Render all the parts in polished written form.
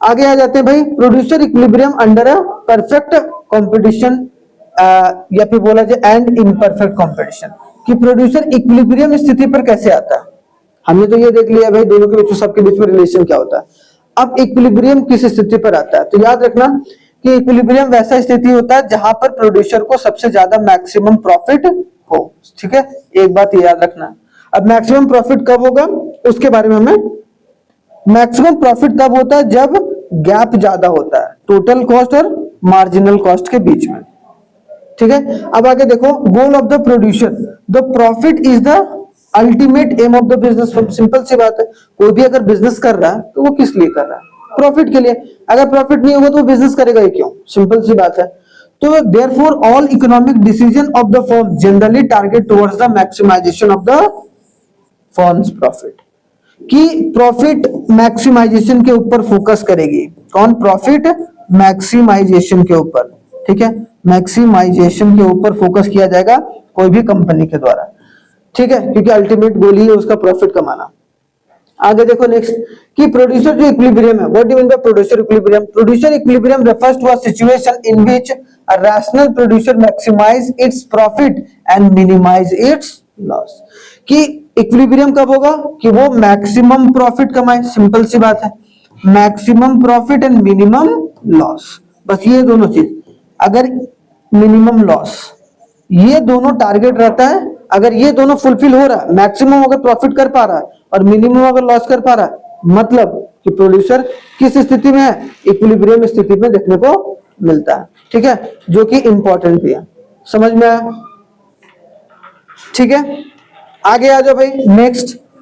आगे आ जाते हैं भाई, producer equilibrium under a perfect competition, या फिर बोला जाए एंड इम्परफेक्ट कंपटीशन, कि प्रोड्यूसर इक्विलिब्रियम स्थिति पर कैसे आता है। हमने तो ये देख लिया भाई दोनों के बीच, सबके बीच में रिलेशन क्या होता है। अब इक्विलिब्रियम किस स्थिति पर आता है, तो याद रखना कि इक्विलिब्रियम वैसा स्थिति होता है जहां पर प्रोड्यूसर को सबसे ज्यादा मैक्सिमम प्रॉफिट हो। ठीक है, एक बात ये याद रखना। अब मैक्सिमम प्रॉफिट कब होगा उसके बारे में हमें, मैक्सिमम प्रॉफिट तब होता है जब गैप ज्यादा होता है टोटल कॉस्ट और मार्जिनल कॉस्ट के बीच में। ठीक है, अब आगे देखो, goal of the producer, the profit is the ultimate aim of the business. Simple सी बात है, कोई भी अगर बिजनेस कर रहा है तो वो किस लिए कर रहा है, प्रॉफिट के लिए। अगर प्रॉफिट नहीं होगा तो वो बिजनेस करेगा ही क्यों, सिंपल सी बात है। तो therefore all economic decision of the firm generally target towards the maximization of the firm's profit, कि प्रॉफिट मैक्सिमाइजेशन के ऊपर फोकस करेगी। कौन, प्रॉफिट मैक्सिमाइजेशन के ऊपर। ठीक है, मैक्सिमाइजेशन के ऊपर फोकस किया जाएगा कोई भी कंपनी के द्वारा। ठीक है, क्योंकि अल्टीमेट गोल ही है उसका प्रॉफिट कमाना। आगे देखो नेक्स्ट, कि प्रोड्यूसर जो इक्विलिब्रियम है, what do you mean by producer equilibrium. Producer equilibrium refers to a situation in which a rational producer maximize its profit and minimize its loss. कि equilibrium कब होगा, कि वो मैक्सिमम प्रॉफिट कमाए, simple सी बात है, maximum profit and minimum loss, बस ये दोनों चीज। अगर मिनिमम लॉस, ये दोनों टारगेट रहता है, अगर ये दोनों फुलफिल हो रहा है, मैक्सिमम अगर प्रॉफिट कर पा रहा है और मिनिमम अगर लॉस कर पा रहा है, मतलब कि प्रोड्यूसर किस स्थिति में है, इक्विलिब्रियम स्थिति में देखने को मिलता है। ठीक है, जो कि इंपॉर्टेंट भी है, समझ में आया। ठीक है, आगे आ जाओ भाई,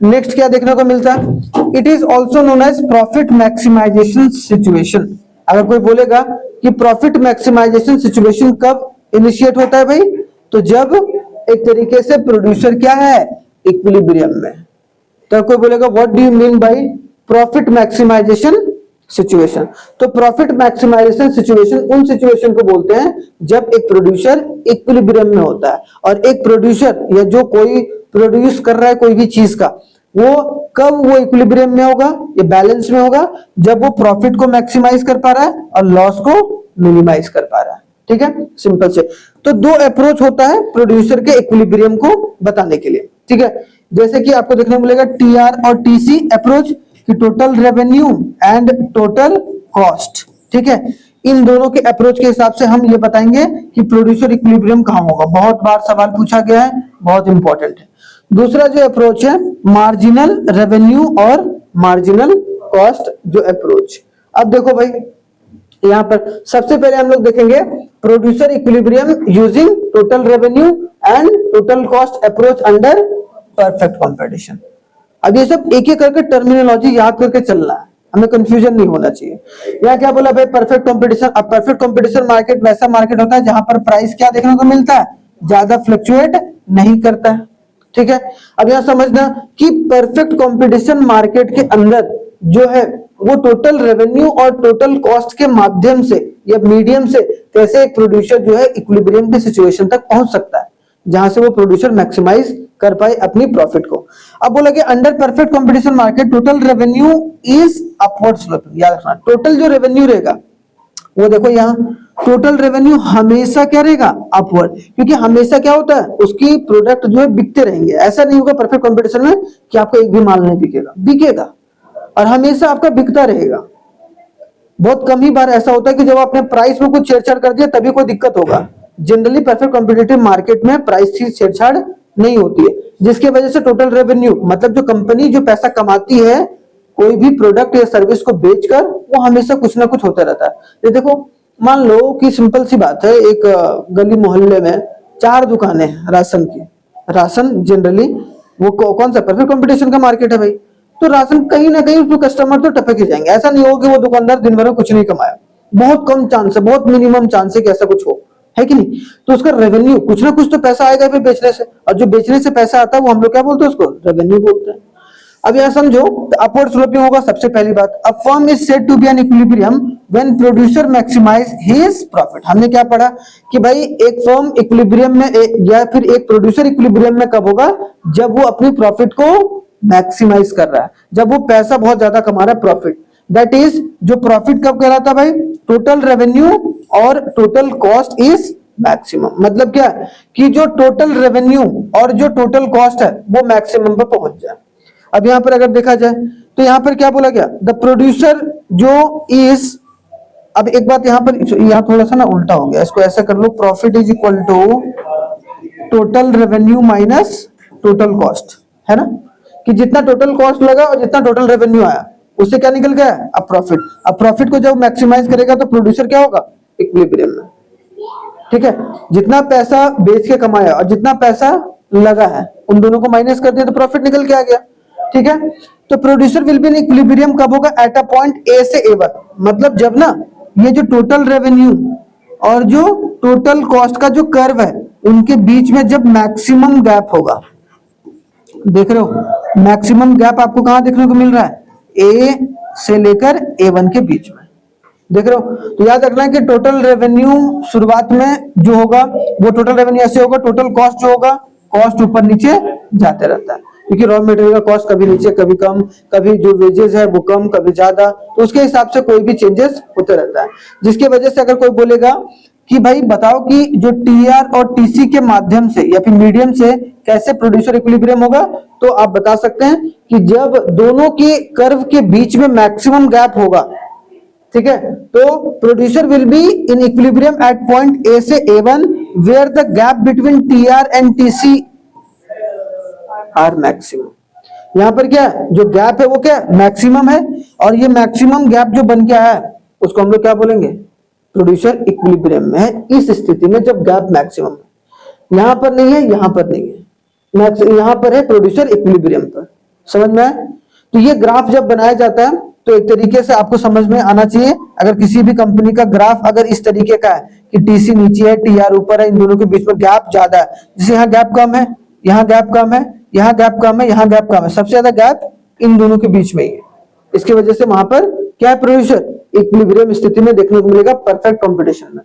नेक्स्ट क्या देखने को मिलता है, it is also known as profit maximization situation. अगर कोई बोलेगा कि प्रॉफिट मैक्सिमाइजेशन सिचुएशन कब इनिशिएट होता है भाई, तो जब एक तरीके से प्रोड्यूसर क्या है, इक्विलिब्रियम में। तो कोई बोलेगा what do you mean by profit maximization situation, तो प्रॉफिट मैक्सिमाइजेशन सिचुएशन उन सिचुएशन को बोलते हैं जब एक प्रोड्यूसर इक्विलिब्रियम में होता है। और एक प्रोड्यूसर या जो कोई प्रोड्यूस कर रहा है कोई भी चीज का, वो कब वो इक्विलिब्रियम में होगा, ये बैलेंस में होगा, जब वो प्रॉफिट को मैक्सिमाइज कर पा रहा है और लॉस को मिनिमाइज कर पा रहा है। ठीक है, सिंपल से। तो दो अप्रोच होता है प्रोड्यूसर के इक्विलिब्रियम को बताने के लिए। ठीक है, जैसे कि आपको देखने को मिलेगा टीआर और टीसी अप्रोच, कि total revenue and total cost. ठीक है, इन दोनों के अप्रोच के हिसाब से हम ये बताएंगे कि प्रोड्यूसर इक्विलिब्रियम कहां होगा। बहुत बार सवाल पूछा गया है, बहुत इंपॉर्टेंट है। दूसरा जो अप्रोच है, मार्जिनल रेवेन्यू और मार्जिनल कॉस्ट जो अप्रोच। अब देखो भाई, यहां पर सबसे पहले हम लोग देखेंगे producer equilibrium using total revenue and total cost approach under perfect competition. अब ये सब एक एक करके टर्मिनोलॉजी याद करके चलना है, हमें कंफ्यूजन नहीं होना चाहिए। यहाँ क्या बोला भाई, परफेक्ट कंपटीशन। अब परफेक्ट कंपटीशन मार्केट वैसा मार्केट होता है जहां पर प्राइस क्या देखने को मिलता है, ज्यादा फ्लक्चुएट नहीं करता है। ठीक है, अब यहां समझना कि परफेक्ट कंपटीशन मार्केट के अंदर जो है वो टोटल रेवेन्यू और टोटल कॉस्ट के माध्यम से या मीडियम से कैसे एक प्रोड्यूसर जो है इक्विलिब्रियम के सिचुएशन तक पहुंच सकता है, जहां से वो प्रोड्यूसर मैक्सिमाइज कर पाए अपनी प्रॉफिट को। अब बोला कि under perfect competition market total revenue is upward sloping. याद रखना, टोटल जो रेवेन्यू रहेगा वो देखो यहाँ टोटल रेवेन्यू हमेशा क्या रहेगा, अपवर्ड। क्योंकि हमेशा क्या होता है, उसकी प्रोडक्ट जो है बिकते रहेंगे। ऐसा नहीं होगा परफेक्ट कंपटीशन में कि आपका एक भी माल नहीं बिकेगा, बिकेगा और हमेशा आपका बिकता रहेगा। बहुत कम ही बार ऐसा होता है कि जब आपने प्राइस में कुछ छेड़छाड़ कर दिया तभी कोई दिक्कत होगा। जनरली परफेक्ट कॉम्पिटिटिव मार्केट में प्राइस की छेड़छाड़ नहीं होती है, जिसकी वजह से टोटल रेवेन्यू मतलब जो कंपनी जो पैसा कमाती है कोई भी प्रोडक्ट या सर्विस को बेचकर, वो हमेशा कुछ ना कुछ होता रहता है। ये देखो, मान लो कि सिंपल सी बात है, एक गली मोहल्ले में 4 दुकानें हैं राशन की। राशन जनरली वो कौन सा परफेक्ट कंपटीशन का मार्केट है भाई, तो राशन कहीं ना कहीं उसमें कस्टमर तो टपक ही जाएंगे। ऐसा नहीं होगा कि वो दुकानदार दिन भर में कुछ नहीं कमाया, बहुत कम चांस है, बहुत मिनिमम चांस है कि ऐसा कुछ हो, है कि नहीं। तो उसका रेवेन्यू कुछ ना कुछ तो पैसा आएगा फिर बेचने से, और जो बेचने से पैसा आता है वो हम लोग क्या बोलते हैं, उसको रेवेन्यू बोलते हैं। अब यहां समझो, अपवर्ड स्लोपिंग होगा सबसे पहली बात। A firm is said to be an equilibrium when producer maximize his profit. हमने क्या पढ़ा कि भाई एक फर्म इक्विलिब्रियम में या फिर एक प्रोड्यूसर इक्विलिब्रियम में कब होगा, जब वो अपनी प्रॉफिट को मैक्सिमाइज कर रहा है, जब वो पैसा बहुत ज्यादा कमा रहा है प्रॉफिट। दैट इज जो प्रॉफिट कब कहलाता भाई, टोटल रेवेन्यू और टोटल कॉस्ट इज मैक्सिमम। मतलब क्या कि जो टोटल रेवेन्यू और जो टोटल कॉस्ट है वो मैक्सिमम पर पहुंच जाए। अब यहां पर अगर देखा जाए तो यहां पर क्या बोला गया, द प्रोड्यूसर जो इज, अब एक बात यहां पर, यहां थोड़ा सा ना उल्टा हो गया, इसको ऐसा कर लो, profit is equal to total revenue minus total cost, है ना, कि जितना टोटल कॉस्ट लगा और जितना टोटल रेवेन्यू आया उससे क्या निकल गया, अब प्रॉफिट। अब प्रॉफिट को जब मैक्सिमाइज करेगा तो प्रोड्यूसर क्या होगा, इक्विलिब्रियम में। ठीक है, जितना पैसा बेच के कमाया और जितना पैसा लगा है उन दोनों को माइनस कर दिया तो प्रॉफिट निकल के आ गया। ठीक है, तो producer will be in equilibrium कब होगा, एट अ पॉइंट ए से A1, मतलब जब ना ये जो टोटल रेवेन्यू और जो टोटल कॉस्ट का जो कर्व है उनके बीच में जब मैक्सिमम गैप होगा, देख रहे हो मैक्सिमम गैप आपको कहां देखने को मिल रहा है, A से लेकर A1 के बीच में, देख रहे हो। तो याद रखना है कि टोटल रेवेन्यू शुरुआत में जो होगा वो टोटल रेवेन्यू ऐसे होगा, टोटल कॉस्ट जो होगा, कॉस्ट ऊपर नीचे जाते रहता है, क्योंकि रॉ मटेरियल का कॉस्ट कभी नीचे कभी कम, कभी जो वेजेस है वो कम कभी ज्यादा, तो उसके हिसाब से कोई भी चेंजेस होते रहता है। जिसकी वजह से अगर कोई बोलेगा कि भाई बताओ कि जो टीआर और टीसी के माध्यम से या फिर मीडियम से कैसे प्रोड्यूसर इक्विलिब्रियम होगा, तो आप बता सकते हैं कि जब दोनों के कर्व के बीच में मैक्सिमम गैप होगा, ठीक है, तो producer will be in equilibrium at point A से A1 where the gap between TR and TC are maximum. यहां पर क्या है, जो गैप है वो क्या मैक्सिमम है, और ये मैक्सिमम गैप जो बन के आया है उसको हम लोग क्या बोलेंगे, प्रोड्यूसर इक्विलिब्रियम में है। इस स्थिति में जब गैप मैक्सिमम है, यहां पर नहीं है, यहां पर नहीं है, यहां पर है प्रोड्यूसर इक्विलिब्रियम पर। समझ में आए? तो ये ग्राफ जब बनाया जाता है तो एक तरीके से आपको समझ में आना चाहिए, अगर किसी भी कंपनी का ग्राफ अगर इस तरीके का है कि टीसी नीचे है टीआर ऊपर है, इन दोनों के बीच में गैप ज्यादा है, जैसे यहाँ गैप कम है, यहाँ गैप कम है, यहाँ गैप कम है, यहाँ गैप कम है, सबसे ज्यादा गैप इन दोनों के बीच में ही है, इसकी वजह से वहां पर क्या है, प्रोड्यूसर इक्विलिब्रियम स्थिति में देखने को मिलेगा परफेक्ट कंपटीशन में।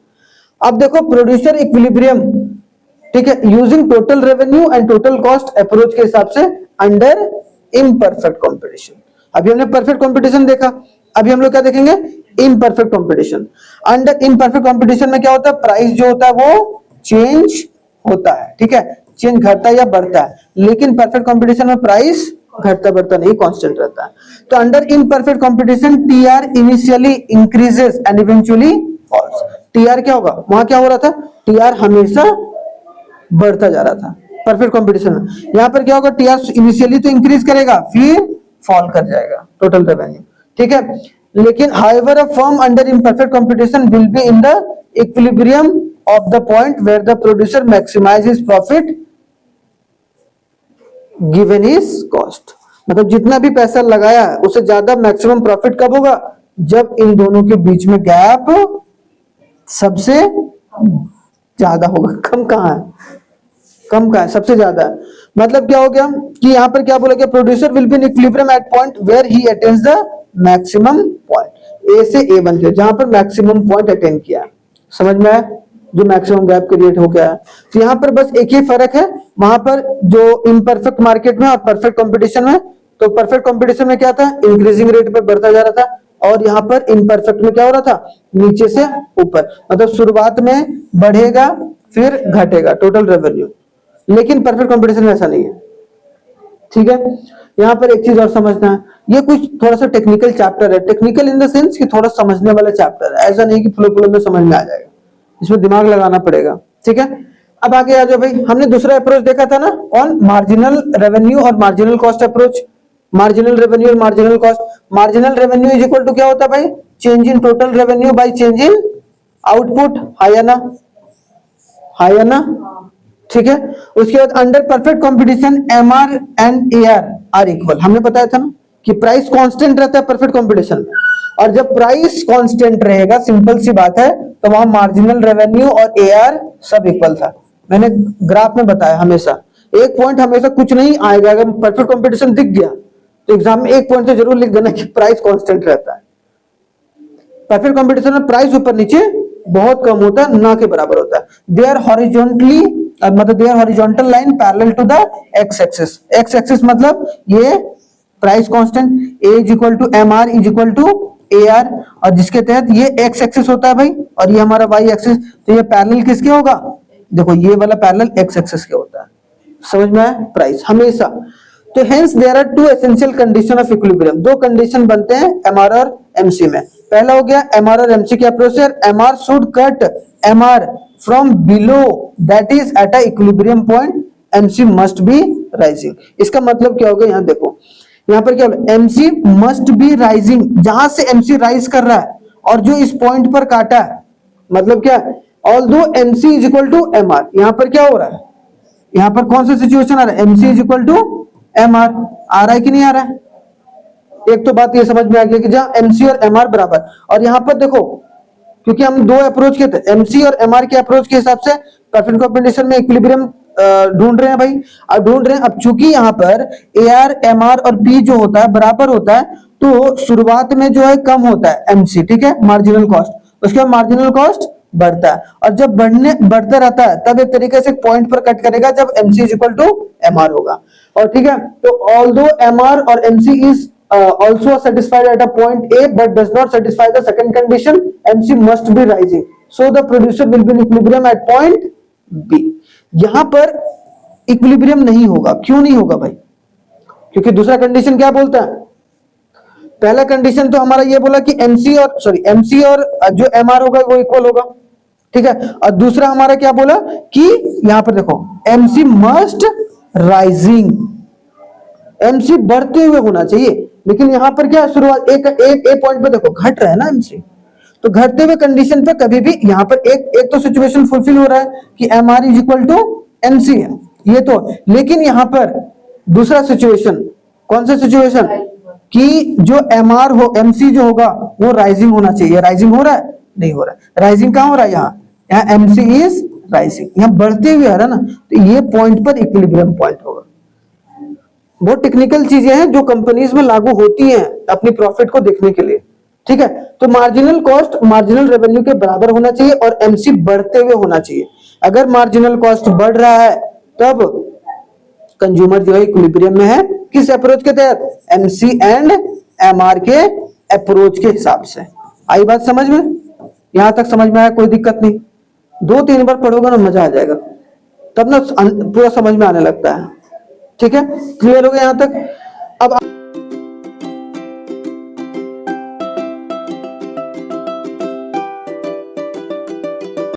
अब देखो प्रोड्यूसर इक्विलिब्रियम, ठीक है, using total revenue and total cost approach के हिसाब से अंडर इम्परफेक्ट कंपटीशन। अभी हमने परफेक्ट कंपटीशन देखा, अभी हम लोग क्या देखेंगे, imperfect competition. Under imperfect competition में क्या होता है, प्राइस जो होता है वो चेंज होता है, ठीक है, चेंज घटता या बढ़ता है, लेकिन परफेक्ट कंपटीशन में प्राइस घटता बढ़ता नहीं, कांस्टेंट रहता है। तो under imperfect competition TR initially increases and eventually falls. TR क्या होगा, वहां क्या हो रहा था, टीआर हमेशा बढ़ता जा रहा था परफेक्ट कंपटीशन में। यहां पर क्या होगा, टीआर इनिशियली तो इंक्रीज करेगा फिर फॉल कर जाएगा टोटल रेवेन्यू, ठीक है। लेकिन however a firm under imperfect competition will be in the equilibrium of the point where the producer maximize his profit given his cost. मतलब जितना भी पैसा लगाया है उससे ज्यादा मैक्सिमम प्रॉफिट कब होगा, जब इन दोनों के बीच में गैप सबसे ज्यादा होगा। कम कहां है, कम कहां है, सबसे ज्यादा है। मतलब क्या हो गया कि यहां पर क्या बोला गया, producer will be in equilibrium at point where he attains the maximum point A से A1 के, जहां पर मैक्सिमम पॉइंट अटेन किया। समझ में आया, जो मैक्सिमम गैप क्रिएट हो गया है। तो यहां पर बस एक ही फर्क है, वहां पर जो इम्परफेक्ट मार्केट में और परफेक्ट कंपटीशन में, तो परफेक्ट कंपटीशन में क्या था, इंक्रीजिंग रेट पे बढ़ता जा रहा था, और यहाँ पर इम्परफेक्ट में क्या हो रहा था, नीचे से ऊपर, मतलब शुरुआत में बढ़ेगा फिर घटेगा टोटल रेवेन्यू, लेकिन परफेक्ट कंपटीशन में ऐसा नहीं है, ठीक है। यहाँ पर एक चीज और समझना है, ये कुछ थोड़ा सा टेक्निकल चैप्टर है, टेक्निकल इन द सेंस कि थोड़ा समझने वाला चैप्टर है, ऐसा नहीं कि फ्लो फ्लो में समझ में आ जाएगा, इसमें दिमाग लगाना पड़ेगा, ठीक है। अब आगे आ जाओ भाई, हमने दूसरा अप्रोच देखा था ना, ऑन मार्जिनल रेवेन्यू और marginal cost approach. Marginal revenue और marginal cost, marginal revenue is equal to क्या होता है भाई, change in total revenue by change in output, हाई है ना, हाई है ना, ठीक है। उसके बाद under perfect competition MR and AR are equal, हमने बताया था ना कि प्राइस कांस्टेंट रहता है परफेक्ट कंपटीशन में, और जब प्राइस कांस्टेंट रहेगा, सिंपल सी बात है, तो वहां मार्जिनल रेवेन्यू और एआर सब इक्वल था। मैंने ग्राफ में बताया हमेशा एक पॉइंट हमेशा कुछ नहीं आएगा, अगर परफेक्ट कंपटीशन दिख गया तो एग्जाम में एक पॉइंट तो जरूर लिख देना कि प्राइस कांस्टेंट रहता है। परफेक्ट कंपटीशन में प्राइस ऊपर नीचे बहुत कम होता है, ना के बराबर होता है। दे आर हॉरिजॉन्टली, मतलब they are horizontal line parallel to the X axis. X axis मतलब ये price constant, A is equal to M R is equal to A R, और जिसके तहत ये एक्स एक्सिस होता है भाई और ये हमारा वाई एक्सिस, तो ये पैरेलल किसके होगा, देखो ये वाला पैरेलल एक्स एक्सिस के होता है। समझ में आया, प्राइस हमेशा। तो hence there are two essential condition of equilibrium, दो कंडीशन बनते हैं एमआर और एमसी में। पहला हो गया एमआर और एमसी के अप्रोच से, MR should cut MR from below that is at a equilibrium point, MC must be rising. इसका मतलब क्या होगा, यहां देखो, यहां पर क्या होगा, एमसी मस्ट बी राइजिंग, जहां से एमसी राइज कर रहा है और जो इस पॉइंट पर काटा है, मतलब क्या, although MC is equal to MR, यहां पर क्या हो रहा है, यहां पर कौन सा सिचुएशन आ रहा है, MC is equal to MR, आ रहा है कि नहीं आ रहा है। एक तो बात ये समझ में आ गया कि जहां एमसी और एमआर बराबर, और यहां पर देखो क्योंकि हम दो अप्रोच के थे, एमसी और एमआर के अप्रोच के हिसाब से परफेक्ट कॉम्बिनेशन में इक्विलिब्रियम ढूंढ रहे हैं भाई, अब ढूंढ रहे हैं। अब चूंकि यहाँ पर ए आर एम आर और पी जो होता है बराबर होता है, तो शुरुआत में जो है कम होता है एमसी, ठीक है, मार्जिनल कॉस्ट, उसके बाद मार्जिनल कॉस्ट बढ़ता है, और जब बढ़ता रहता है तब एक तरीके से पॉइंट पर कट करेगा जब MC is equal to MR होगा। और ठीक है, तो ऑल्दो एमआर और MC is also satisfied at a point A but does not satisfy the second condition, MC must be rising, so the producer will be in equilibrium at point B। यहां पर equilibrium नहीं होगा, क्यों नहीं होगा भाई, क्योंकि दूसरा कंडीशन क्या बोलता है, पहला कंडीशन तो हमारा ये बोला कि एमसी और जो एमआर होगा वो इक्वल होगा, ठीक है, और दूसरा हमारा क्या बोला कि यहां पर देखो एमसी मस्ट राइजिंग, एमसी बढ़ते हुए होना चाहिए, लेकिन यहां पर क्या शुरुआत एक पॉइंट पे देखो घट रहा है ना एमसी, तो घटते हुए कंडीशन पे कभी भी यहां पर एक तो सिचुएशन फुलफिल हो रहा है कि M R is equal to MC है, ये तो, लेकिन यहां पर दूसरा सिचुएशन, कौन सा सिचुएशन, कि जो एम आर हो एमसी जो होगा वो राइजिंग होना चाहिए, राइजिंग हो रहा है, नहीं हो रहा है, राइजिंग कहां हो रहा है, यहाँ एमसी इज राइजिंग, यहाँ बढ़ते हुए आ रहा है ना, तो ये पॉइंट पर इक्विलिब्रियम पॉइंट होगा। बहुत टेक्निकल चीजें हैं जो कंपनीज में लागू होती हैं अपनी प्रॉफिट को देखने के लिए, ठीक है। तो मार्जिनल कॉस्ट मार्जिनल रेवेन्यू के बराबर होना चाहिए और एमसी बढ़ते हुए होना चाहिए। अगर मार्जिनल कॉस्ट बढ़ रहा है तब कंज्यूमर जो है इक्विलिब्रियम में है, किस अप्रोच के तहत, एमसी एंड एमआर के अप्रोच के हिसाब से। आई बात समझ में, यहां तक समझ में आया, कोई दिक्कत नहीं, 2-3 बार पढ़ोगे ना मजा आ जाएगा, तब ना पूरा समझ में आने लगता है, ठीक है, क्लियर हो गया यहां तक। अब